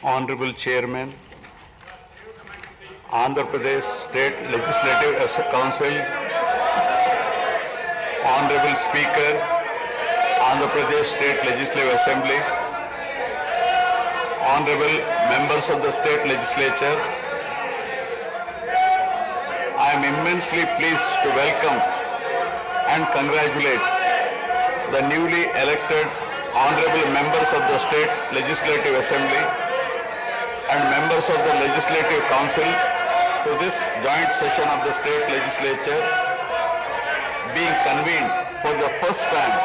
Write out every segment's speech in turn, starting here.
Honorable Chairman, Andhra Pradesh State Legislative Council, Honorable Speaker, Andhra Pradesh State Legislative Assembly, Honorable Members of the State Legislature, I am immensely pleased to welcome and congratulate the newly elected Honorable Members of the State Legislative Assembly and members of the Legislative Council to this joint session of the State Legislature being convened for the first time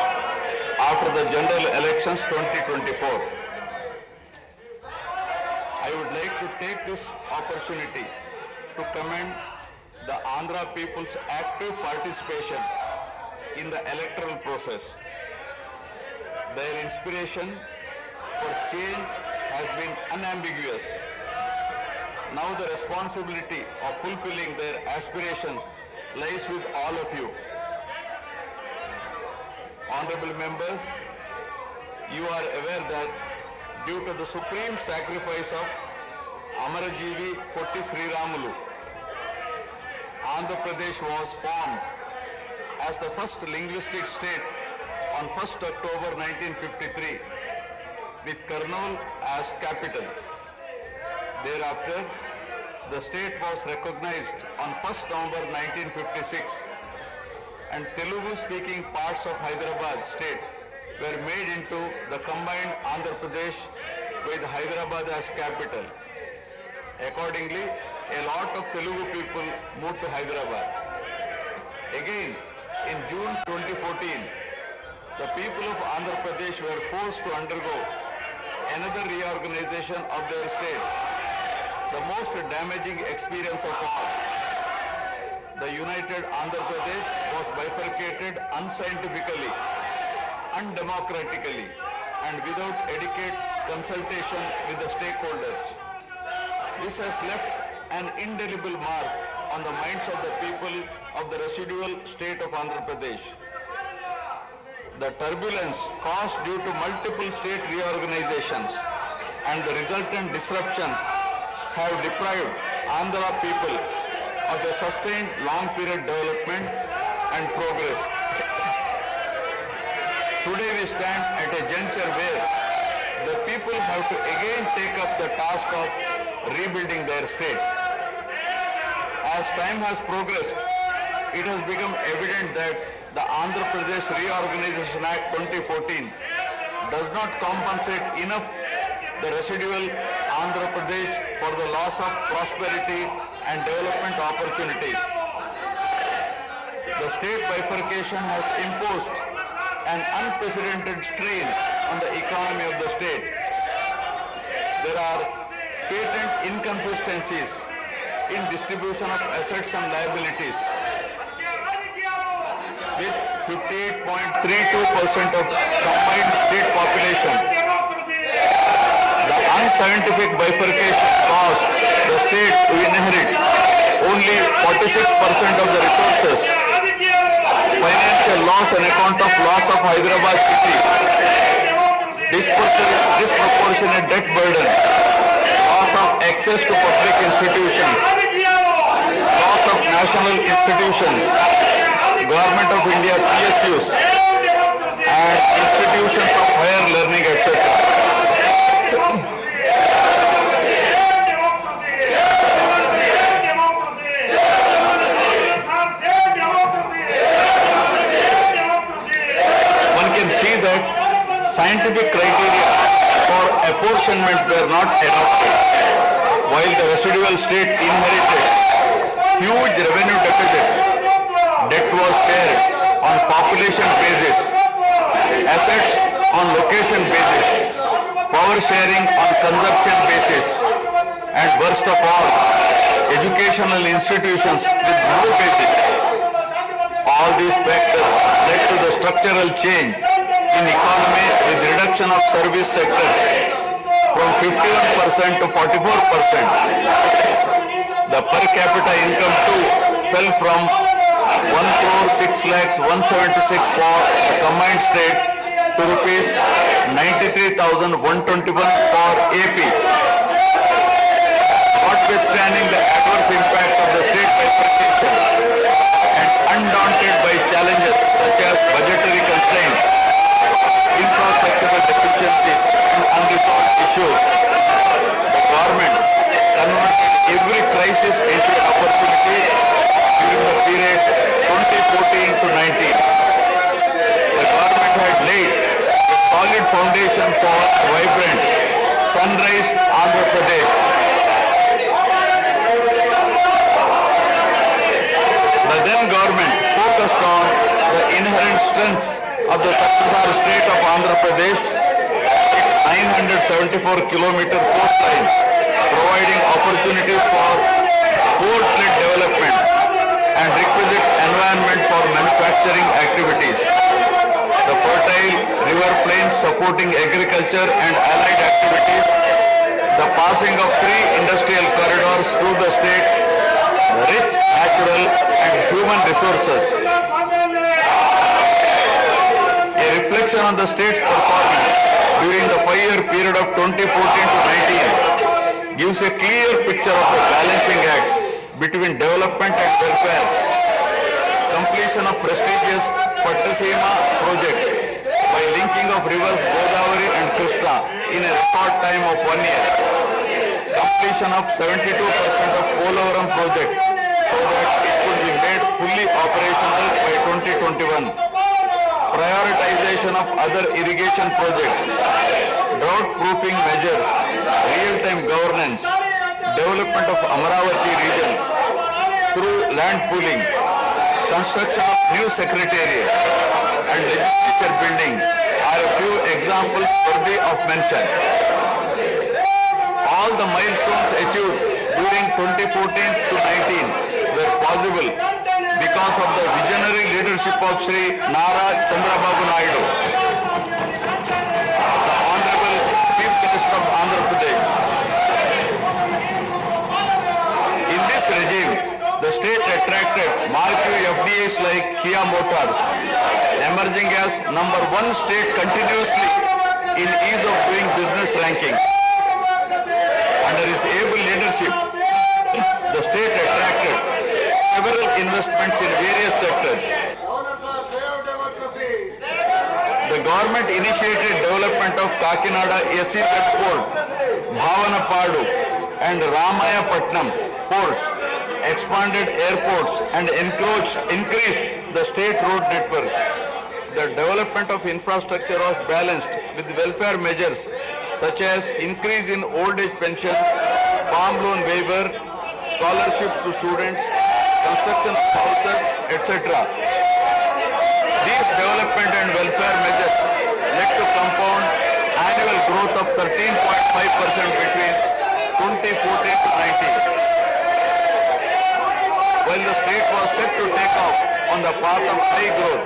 after the General Elections 2024. I would like to take this opportunity to commend the Andhra people's active participation in the electoral process. Their inspiration for change has been unambiguous. Now the responsibility of fulfilling their aspirations lies with all of you. Honorable members, you are aware that due to the supreme sacrifice of Amarajeevi Potti Sriramulu, Andhra Pradesh was formed as the first linguistic state on 1st October 1953 with Kurnool as capital. Thereafter, the state was recognized on 1st November 1956 and Telugu-speaking parts of Hyderabad state were made into the combined Andhra Pradesh with Hyderabad as capital. Accordingly, a lot of Telugu people moved to Hyderabad. Again, in June 2014, the people of Andhra Pradesh were forced to undergo another reorganization of their state, the most damaging experience of all. The united Andhra Pradesh was bifurcated unscientifically, undemocratically, and without adequate consultation with the stakeholders. This has left an indelible mark on the minds of the people of the residual state of Andhra Pradesh. The turbulence caused due to multiple state reorganizations and the resultant disruptions have deprived Andhra people of a sustained long-period development and progress. Today we stand at a juncture where the people have to again take up the task of rebuilding their state. As time has progressed, it has become evident that the Andhra Pradesh Reorganization Act 2014 does not compensate enough the residual Andhra Pradesh for the loss of prosperity and development opportunities. The state bifurcation has imposed an unprecedented strain on the economy of the state. There are patent inconsistencies in distribution of assets and liabilities, with 58.32% of combined state population. The unscientific bifurcation caused the state to inherit only 46% of the resources, financial loss on account of loss of Hyderabad city, disproportionate debt burden, loss of access to public institutions, loss of national institutions, Government of India PSUs and institutions of higher learning, etc. One can see that scientific criteria for apportionment were not adopted, while the residual state inherited huge revenue deficit. Debt was shared on population basis, assets on location basis, power sharing on consumption basis, and worst of all, educational institutions with no basis. All these factors led to the structural change in economy with reduction of service sectors from 51% to 44%. The per capita income too fell from 1,06,176 for the combined state to rupees 93,121 for AP structural deficiencies and unresolved issues, the government converted every crisis into an opportunity during the period 2014 to 19. The government had laid a solid foundation for vibrant sunrise Andhra Pradesh. The then government focused on the inherent strengths of the successor state of Andhra Pradesh, its 974-kilometer coastline, providing opportunities for port-led development and requisite environment for manufacturing activities. The fertile river plains supporting agriculture and allied activities, the passing of 3 industrial corridors through the state, the rich natural and human resources. A reflection on the state's performance during the 5-year period of 2014 to 19 gives a clear picture of the balancing act between development and welfare. Completion of prestigious Pattasima project by linking of rivers Godavari and Krishna in a record time of 1 year. Completion of 72% of Polavaram project so that it could be made fully operational by 2021. Prioritization of other irrigation projects, drought proofing measures, real-time governance, development of Amaravati region through land pooling, construction of new secretariat and legislature building are a few examples worthy of mention. All the milestones achieved during 2014 to 19 were possible because of the visionary leadership of Sri Nara Chandrababu Naidu, the Honorable Chief Minister of Andhra Pradesh. In this regime, the state attracted marquee FDIs like Kia Motors, emerging as #1 state continuously in ease of doing business rankings. Under his able leadership, the state attracted several investments in various sectors. The government initiated development of Kakinada SEZ Port, Bhavanapadu and Ramayapatnam ports, expanded airports and increased the state road network. The development of infrastructure was balanced with welfare measures such as increase in old age pension, farm loan waiver, scholarships to students, construction of houses, etc. These development and welfare measures led to compound annual growth of 13.5% between 2014 to 19. While the state was set to take off on the path of high growth,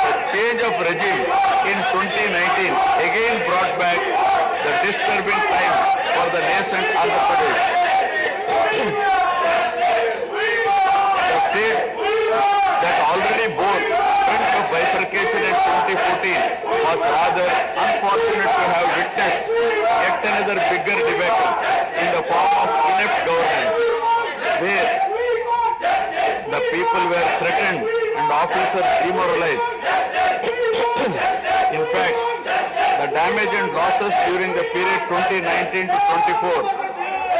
the change of regime in 2019 again brought back the disturbing time for the nascent Andhra Pradesh. The state that already bore front of bifurcation in 2014 was rather unfortunate to have witnessed yet another bigger debacle in the form of inept governance, where the people were threatened and officers demoralized. In fact, the damage and losses during the period 2019 to 24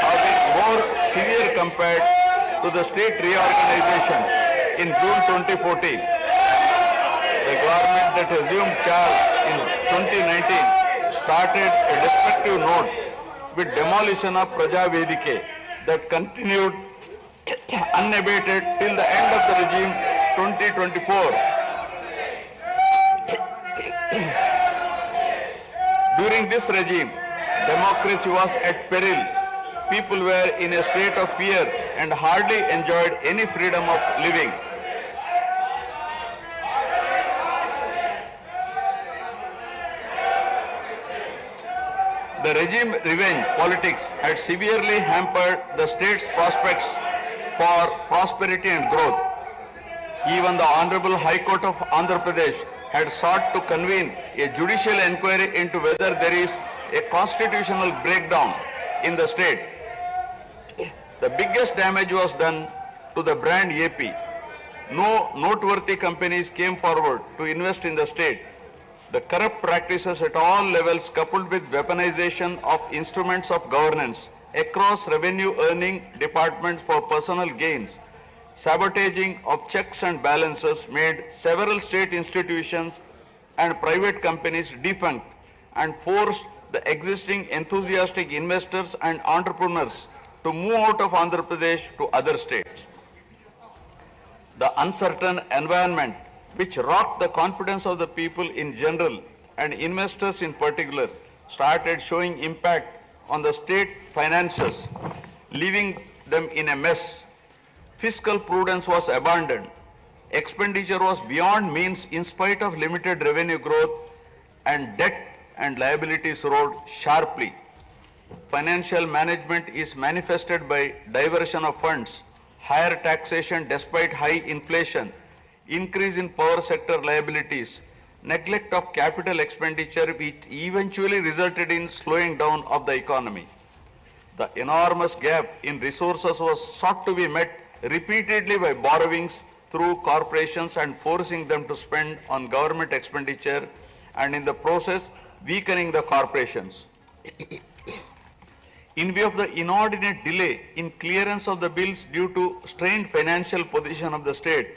have been more severe compared to the state reorganization in June 2014. The government that assumed charge in 2019 started a destructive note with demolition of Praja Vedike that continued unabated till the end of the regime 2024. During this regime, democracy was at peril. People were in a state of fear and hardly enjoyed any freedom of living. The regime revenge politics had severely hampered the state's prospects for prosperity and growth. Even the Honorable High Court of Andhra Pradesh had sought to convene a judicial inquiry into whether there is a constitutional breakdown in the state. The biggest damage was done to the brand AP. No noteworthy companies came forward to invest in the state. The corrupt practices at all levels coupled with weaponization of instruments of governance across revenue earning departments for personal gains, sabotaging of checks and balances made several state institutions and private companies defunct and forced the existing enthusiastic investors and entrepreneurs to move out of Andhra Pradesh to other states. The uncertain environment which rocked the confidence of the people in general and investors in particular started showing impact on the state finances, leaving them in a mess. Fiscal prudence was abandoned. Expenditure was beyond means in spite of limited revenue growth, and debt and liabilities rose sharply. Financial management is manifested by diversion of funds, higher taxation despite high inflation, increase in power sector liabilities, neglect of capital expenditure which eventually resulted in slowing down of the economy. The enormous gap in resources was sought to be met repeatedly by borrowings through corporations and forcing them to spend on government expenditure and in the process weakening the corporations. In view of the inordinate delay in clearance of the bills due to strained financial position of the state,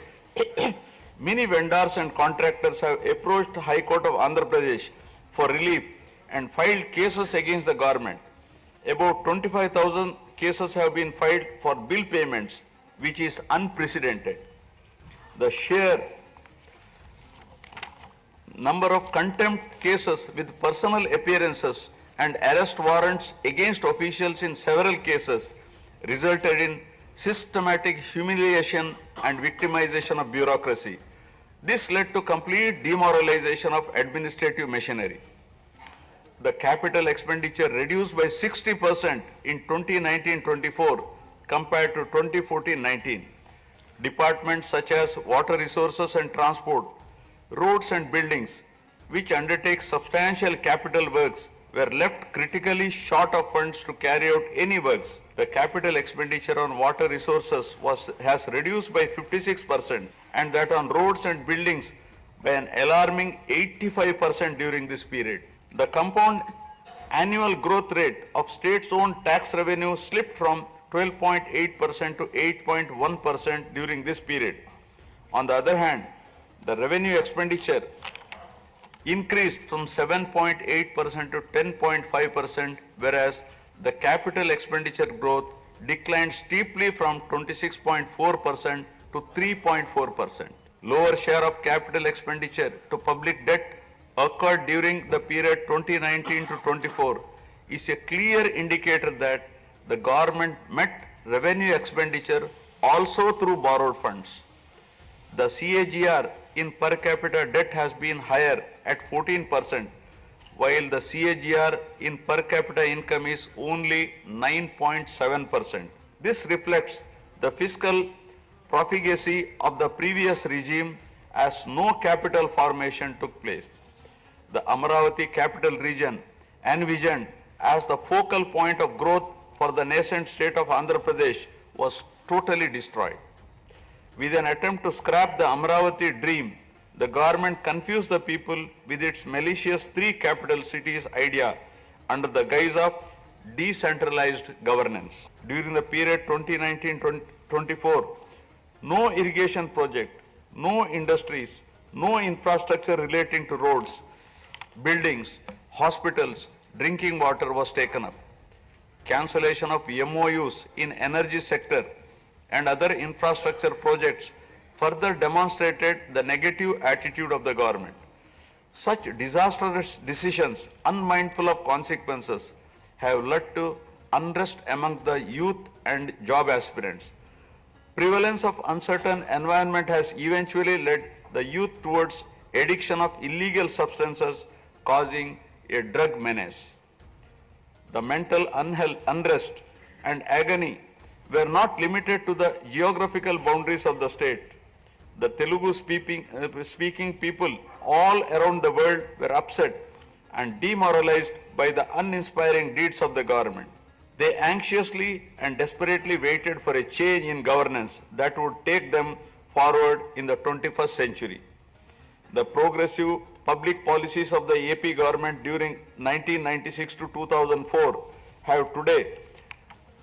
many vendors and contractors have approached the High Court of Andhra Pradesh for relief and filed cases against the government. About 25,000 cases have been filed for bill payments, which is unprecedented. The sheer number of contempt cases with personal appearances and arrest warrants against officials in several cases resulted in systematic humiliation and victimization of bureaucracy. This led to complete demoralization of administrative machinery. The capital expenditure reduced by 60% in 2019-24 compared to 2014-19. Departments such as water resources and transport, roads and buildings, which undertake substantial capital works, were left critically short of funds to carry out any works. The capital expenditure on water resources has reduced by 56% and that on roads and buildings by an alarming 85% during this period. The compound annual growth rate of states-owned tax revenue slipped from 12.8% to 8.1% during this period. On the other hand, the revenue expenditure increased from 7.8% to 10.5%, whereas the capital expenditure growth declined steeply from 26.4% to 3.4%. Lower share of capital expenditure to public debt occurred during the period 2019 to 24 is a clear indicator that the government met revenue expenditure also through borrowed funds. The CAGR in per capita debt has been higher at 14%, while the CAGR in per capita income is only 9.7%. This reflects the fiscal profligacy of the previous regime as no capital formation took place. The Amaravati capital region, envisioned as the focal point of growth for the nascent state of Andhra Pradesh, was totally destroyed. With an attempt to scrap the Amaravati dream, the government confused the people with its malicious three capital cities idea under the guise of decentralized governance. During the period 2019-24, no irrigation project, no industries, no infrastructure relating to roads, buildings, hospitals, drinking water was taken up. Cancellation of MOUs in energy sector and other infrastructure projects further demonstrated the negative attitude of the government. Such disastrous decisions, unmindful of consequences, have led to unrest among the youth and job aspirants. Prevalence of uncertain environment has eventually led the youth towards addiction of illegal substances, causing a drug menace. The mental unrest and agony were not limited to the geographical boundaries of the state. The Telugu speaking people all around the world were upset and demoralized by the uninspiring deeds of the government. They anxiously and desperately waited for a change in governance that would take them forward in the 21st century. The progressive public policies of the AP government during 1996 to 2004 have today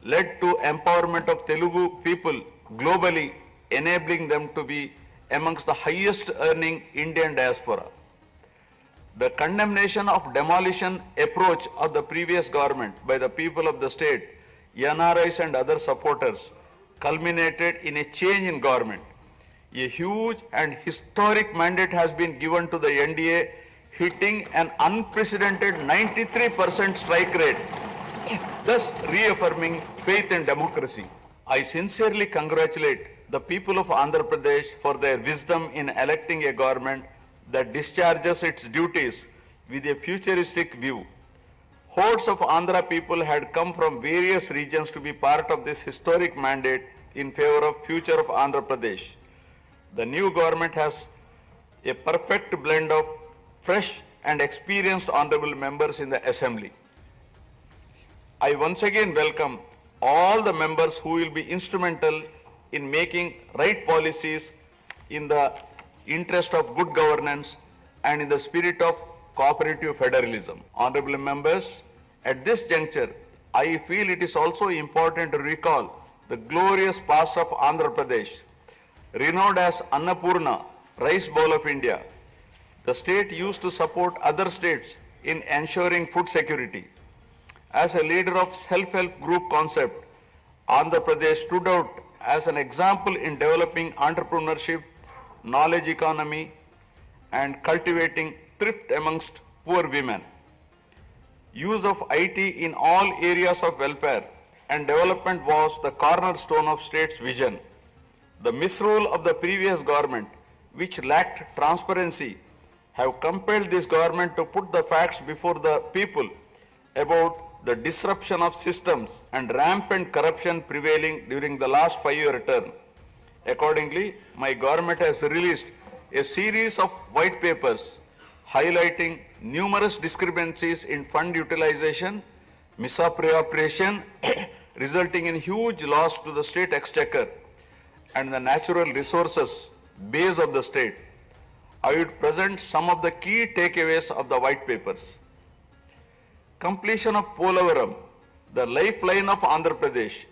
led to empowerment of Telugu people globally, enabling them to be amongst the highest earning Indian diaspora. The condemnation of demolition approach of the previous government by the people of the state, NRIs and other supporters, culminated in a change in government. A huge and historic mandate has been given to the NDA, hitting an unprecedented 93% strike rate, thus reaffirming faith in democracy. I sincerely congratulate the people of Andhra Pradesh for their wisdom in electing a government that discharges its duties with a futuristic view. Hordes of Andhra people had come from various regions to be part of this historic mandate in favor of future of Andhra Pradesh. The new government has a perfect blend of fresh and experienced honorable members in the assembly. I once again welcome all the members who will be instrumental in making right policies in the interest of good governance and in the spirit of cooperative federalism. Honorable members, at this juncture, I feel it is also important to recall the glorious past of Andhra Pradesh. Renowned as Annapurna, rice bowl of India, the state used to support other states in ensuring food security. As a leader of self-help group concept, Andhra Pradesh stood out as an example in developing entrepreneurship, knowledge economy, and cultivating thrift amongst poor women. Use of IT in all areas of welfare and development was the cornerstone of state's vision. The misrule of the previous government, which lacked transparency, have compelled this government to put the facts before the people about the disruption of systems and rampant corruption prevailing during the last 5-year term. Accordingly, my government has released a series of white papers highlighting numerous discrepancies in fund utilization, misappropriation, resulting in huge loss to the state exchequer and the natural resources base of the state. I would present some of the key takeaways of the white papers. Completion of Polavaram, the lifeline of Andhra Pradesh,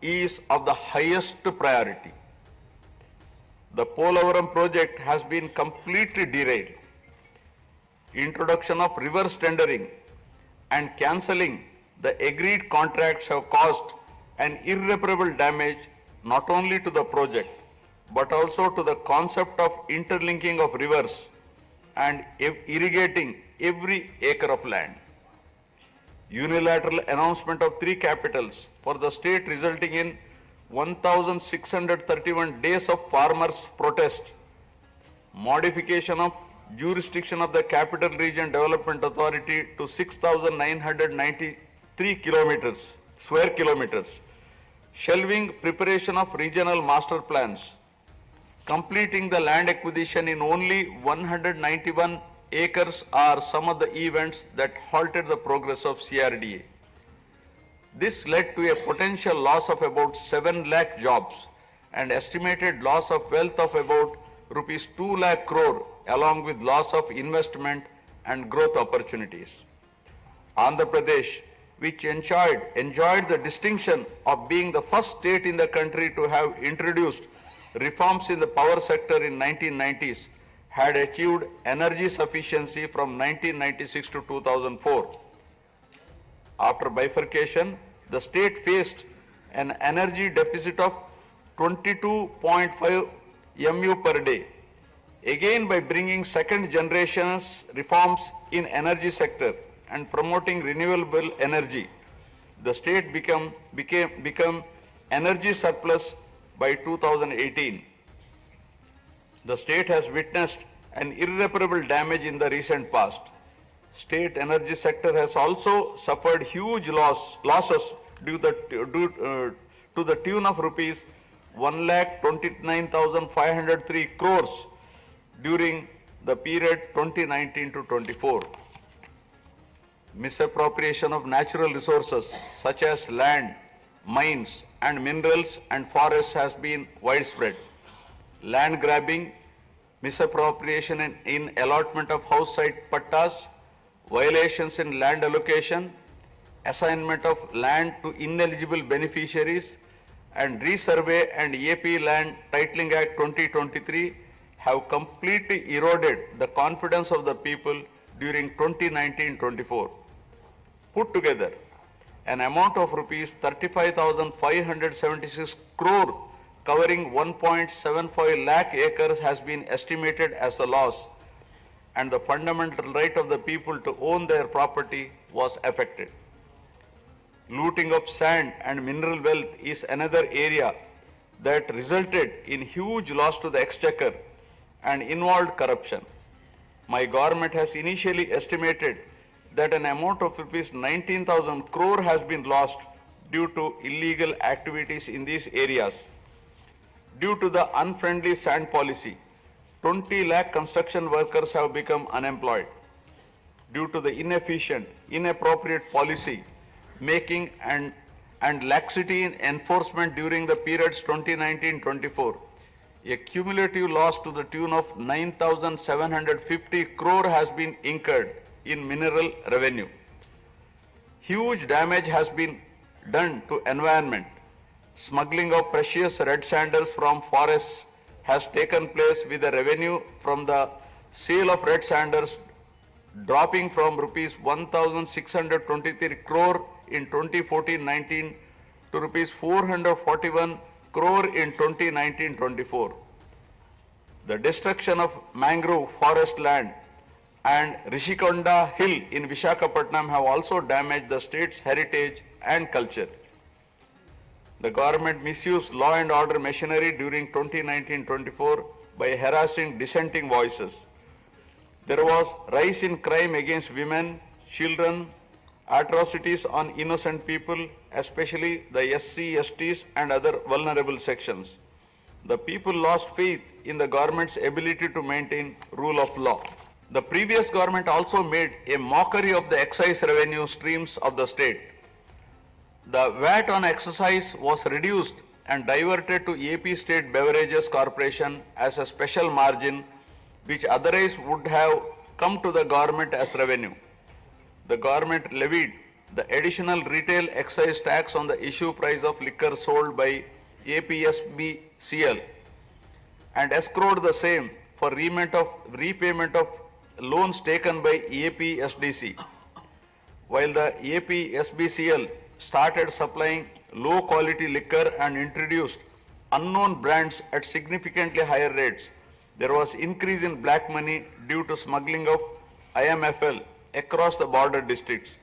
is of the highest priority. The Polavaram project has been completely derailed. Introduction of reverse tendering and cancelling the agreed contracts have caused an irreparable damage not only to the project but also to the concept of interlinking of rivers and irrigating every acre of land. Unilateral announcement of 3 capitals for the state resulting in 1,631 days of farmers' protest. Modification of jurisdiction of the Capital Region Development Authority to 6,993 square kilometers. Shelving preparation of regional master plans. Completing the land acquisition in only 191 acres are some of the events that halted the progress of CRDA. This led to a potential loss of about 7 lakh jobs and estimated loss of wealth of about rupees 2 lakh crore along with loss of investment and growth opportunities. Andhra Pradesh, which enjoyed the distinction of being the first state in the country to have introduced reforms in the power sector in 1990s, had achieved energy sufficiency from 1996 to 2004. After bifurcation, the state faced an energy deficit of 22.5 MU per day. Again, by bringing second generation's reforms in energy sector and promoting renewable energy, the state become energy surplus by 2018. The state has witnessed an irreparable damage in the recent past. State energy sector has also suffered huge losses to the tune of rupees 1,29,503 crores during the period 2019 to 24. Misappropriation of natural resources such as land, mines and minerals and forests has been widespread. Land grabbing, misappropriation in allotment of house site pattas, violations in land allocation, assignment of land to ineligible beneficiaries, and Resurvey and AP Land Titling Act 2023 have completely eroded the confidence of the people during 2019-24. Put together, an amount of rupees 35,576 crore covering 1.75 lakh acres has been estimated as a loss, and the fundamental right of the people to own their property was affected. Looting of sand and mineral wealth is another area that resulted in huge loss to the exchequer and involved corruption. My government has initially estimated that an amount of rupees 19,000 crore has been lost due to illegal activities in these areas. Due to the unfriendly sand policy, 20 lakh construction workers have become unemployed. Due to the inefficient, inappropriate policy making and laxity in enforcement during the periods 2019-24, a cumulative loss to the tune of 9,750 crore has been incurred in mineral revenue. Huge damage has been done to environment. Smuggling of precious red sandals from forests has taken place, with the revenue from the sale of red sandals dropping from rupees 1,623 crore in 2014-19 to rupees 441 crore in 2019-24. The destruction of mangrove forest land and Rishikonda Hill in Visakhapatnam have also damaged the state's heritage and culture. The government misused law and order machinery during 2019-24 by harassing dissenting voices. There was rise in crime against women, children, atrocities on innocent people, especially the SC, STs and other vulnerable sections. The people lost faith in the government's ability to maintain rule of law. The previous government also made a mockery of the excise revenue streams of the state. The VAT on excise was reduced and diverted to AP State Beverages Corporation as a special margin, which otherwise would have come to the government as revenue. The government levied the additional retail excise tax on the issue price of liquor sold by APSBCL and escrowed the same for repayment of loans taken by APSDC. While the APSBCL started supplying low quality liquor and introduced unknown brands at significantly higher rates, there was increase in black money due to smuggling of IMFL across the border districts.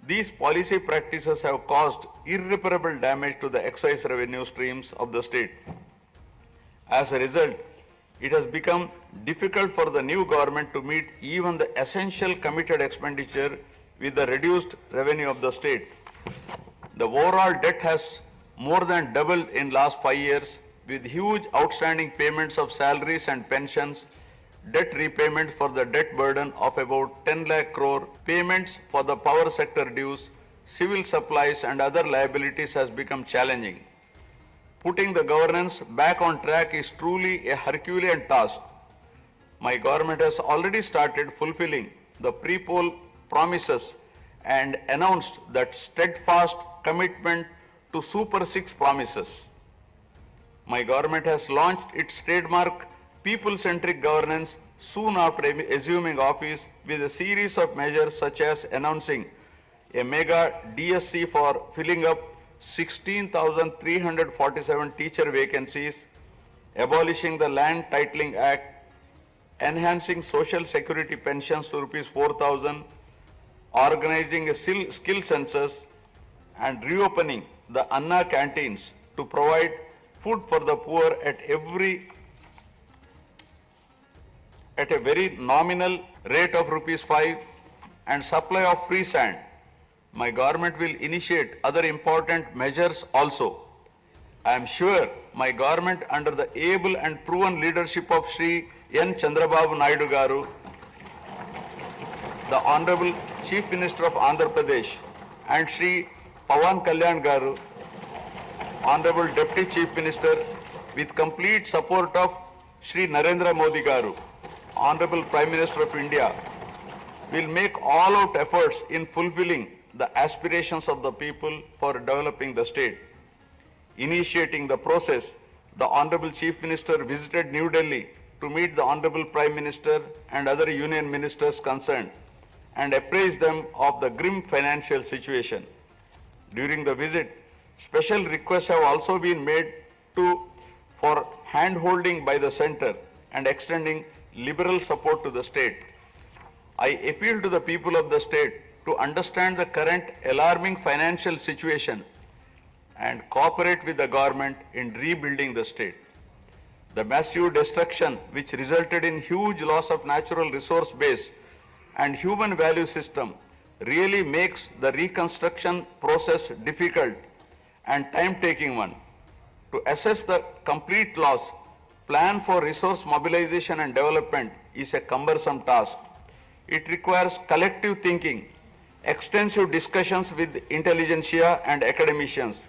These policy practices have caused irreparable damage to the excise revenue streams of the state. As a result, it has become difficult for the new government to meet even the essential committed expenditure with the reduced revenue of the state. The overall debt has more than doubled in last 5 years, with huge outstanding payments of salaries and pensions, debt repayment for the debt burden of about 10 lakh crore, payments for the power sector dues, civil supplies and other liabilities has become challenging. Putting the governance back on track is truly a Herculean task. My government has already started fulfilling the pre-poll promises and announced that steadfast commitment to Super 6 promises. My government has launched its trademark people-centric governance soon after assuming office, with a series of measures such as announcing a mega DSC for filling up 16,347 teacher vacancies, abolishing the Land Titling Act, enhancing social security pensions to rupees 4,000, organizing a skill census, and reopening the Anna canteens to provide food for the poor at a very nominal rate of rupees 5, and supply of free sand. My government will initiate other important measures also. I am sure my government, under the able and proven leadership of Shri N. Chandrababu Naidu Garu, the Honorable Chief Minister of Andhra Pradesh, and Shri Pawan Kalyan Garu, Honorable Deputy Chief Minister, with complete support of Shri Narendra Modi Garu, Honorable Prime Minister of India, will make all-out efforts in fulfilling the aspirations of the people for developing the state. Initiating the process, the Honorable Chief Minister visited New Delhi to meet the Honorable Prime Minister and other Union Ministers concerned and apprise them of the grim financial situation. During the visit, special requests have also been made for hand-holding by the centre and extending liberal support to the state. I appeal to the people of the state to understand the current alarming financial situation and cooperate with the government in rebuilding the state. The massive destruction which resulted in huge loss of natural resource base and human value system really makes the reconstruction process difficult and time-taking one. To assess the complete loss, plan for resource mobilization and development is a cumbersome task. It requires collective thinking, extensive discussions with intelligentsia and academicians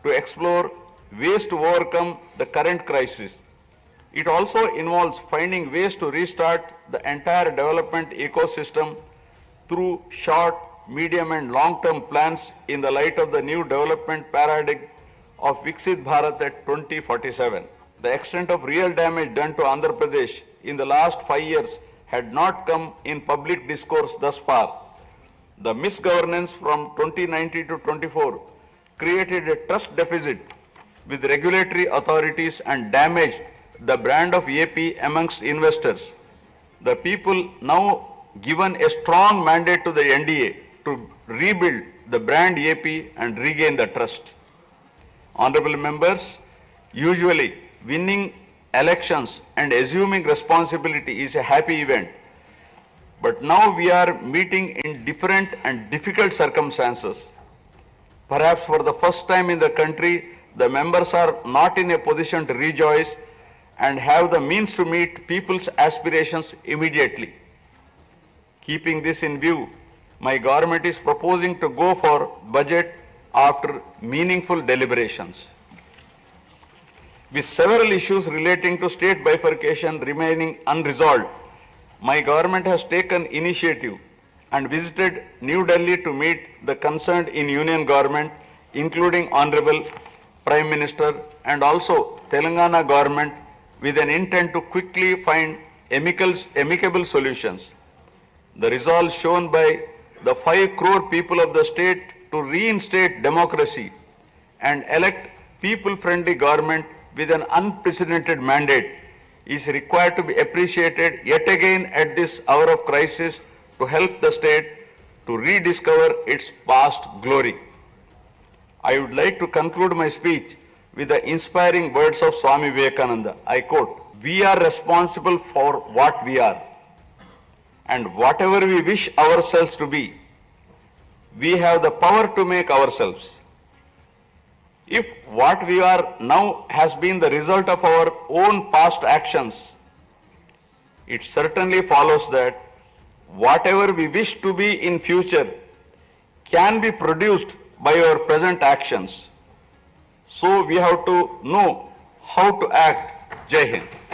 to explore ways to overcome the current crisis. It also involves finding ways to restart the entire development ecosystem through short, medium and long-term plans in the light of the new development paradigm of Viksit Bharat at 2047. The extent of real damage done to Andhra Pradesh in the last 5 years had not come in public discourse thus far. The misgovernance from 2019 to 24 created a trust deficit with regulatory authorities and damaged the brand of AP amongst investors. The people now given a strong mandate to the NDA to rebuild the brand AP and regain the trust. Honorable members, usually winning elections and assuming responsibility is a happy event. But now we are meeting in different and difficult circumstances. Perhaps for the first time in the country, the members are not in a position to rejoice and have the means to meet people's aspirations immediately. Keeping this in view, my government is proposing to go for budget after meaningful deliberations. With several issues relating to state bifurcation remaining unresolved, my government has taken initiative and visited New Delhi to meet the concerned in Union government, including Honorable Prime Minister and also Telangana government, with an intent to quickly find amicable solutions. The resolve shown by the 5 crore people of the state to reinstate democracy and elect people-friendly government with an unprecedented mandate is required to be appreciated yet again at this hour of crisis to help the state to rediscover its past glory. I would like to conclude my speech with the inspiring words of Swami Vivekananda. I quote, "We are responsible for what we are, and whatever we wish ourselves to be, we have the power to make ourselves. If what we are now has been the result of our own past actions, it certainly follows that whatever we wish to be in future can be produced by our present actions. So we have to know how to act." Jai Hind.